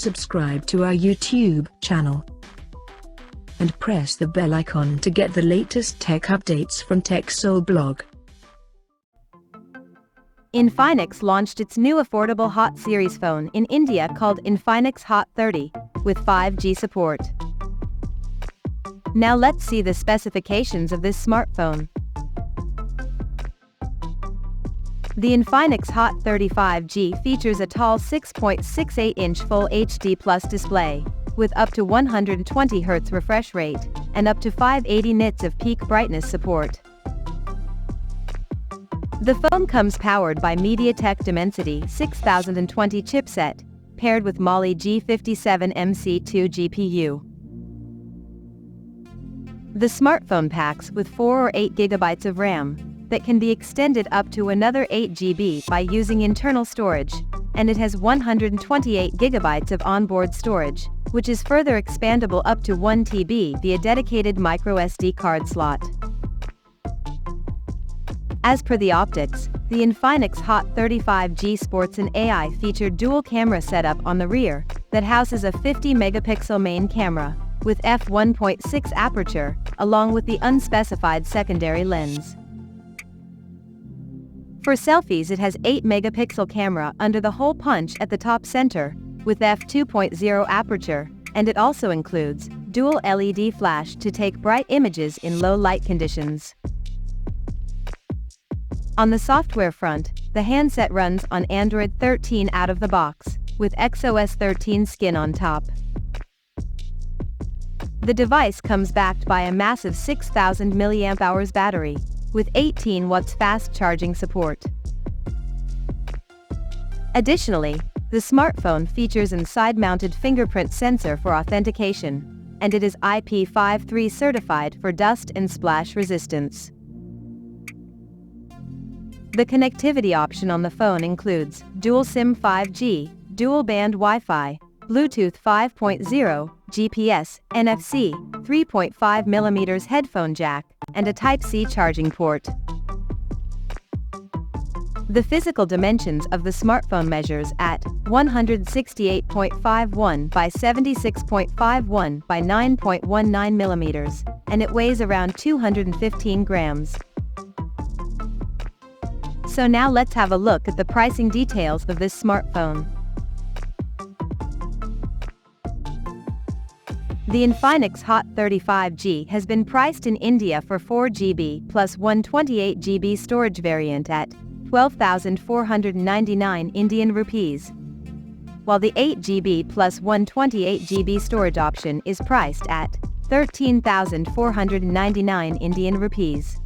subscribe to our YouTube channel and press the bell icon to get the latest tech updates from TechSole Blog. Infinix launched its new affordable Hot series phone in India called Infinix Hot 30, with 5G support. Now let's see the specifications of this smartphone. The Infinix Hot 30 5G features a tall 6.68-inch Full HD Plus display, with up to 120 Hz refresh rate, and up to 580 nits of peak brightness support. The phone comes powered by MediaTek Dimensity 6020 chipset, paired with Mali G57MC2 GPU. The smartphone packs with 4 or 8 GB of RAM, that can be extended up to another 8 GB by using internal storage, and it has 128 GB of onboard storage, which is further expandable up to 1 TB via dedicated microSD card slot. As per the optics, the Infinix Hot 30 5G sports an AI-featured dual camera setup on the rear, that houses a 50-megapixel main camera, with f1.6 aperture, along with the unspecified secondary lens. For selfies it has 8-megapixel camera under the hole punch at the top center, with f2.0 aperture, and it also includes dual LED flash to take bright images in low light conditions. On the software front, the handset runs on Android 13 out of the box, with XOS 13 skin on top. The device comes backed by a massive 6000 mAh battery, with 18 watts fast charging support. Additionally, the smartphone features a side-mounted fingerprint sensor for authentication, and it is IP53 certified for dust and splash resistance. The connectivity option on the phone includes dual SIM 5G, dual band Wi-Fi, Bluetooth 5.0, GPS, NFC, 3.5mm headphone jack, and a Type-C charging port. The physical dimensions of the smartphone measures at 168.51 by 76.51 by 9.19mm, and it weighs around 215 grams. So now let's have a look at the pricing details of this smartphone. The Infinix Hot 30 5G has been priced in India for 4GB plus 128GB storage variant at 12,499 Indian rupees, while the 8GB plus 128GB storage option is priced at 13,499 Indian rupees.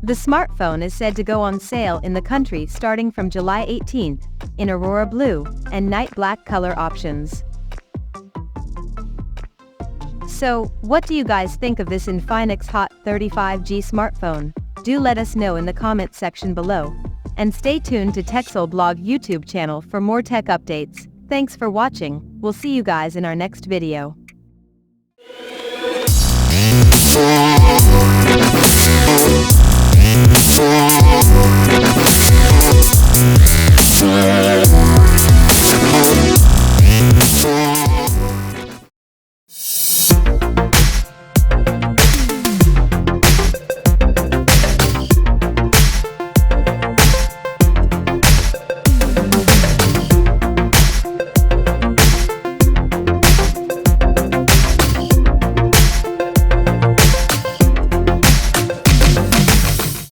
The smartphone is said to go on sale in the country starting from July 18th, in Aurora Blue and Night Black color options. So, what do you guys think of this Infinix Hot 30 5G smartphone? Do let us know in the comments section below. And stay tuned to TechSole Blog YouTube channel for more tech updates. Thanks for watching. We'll see you guys in our next video.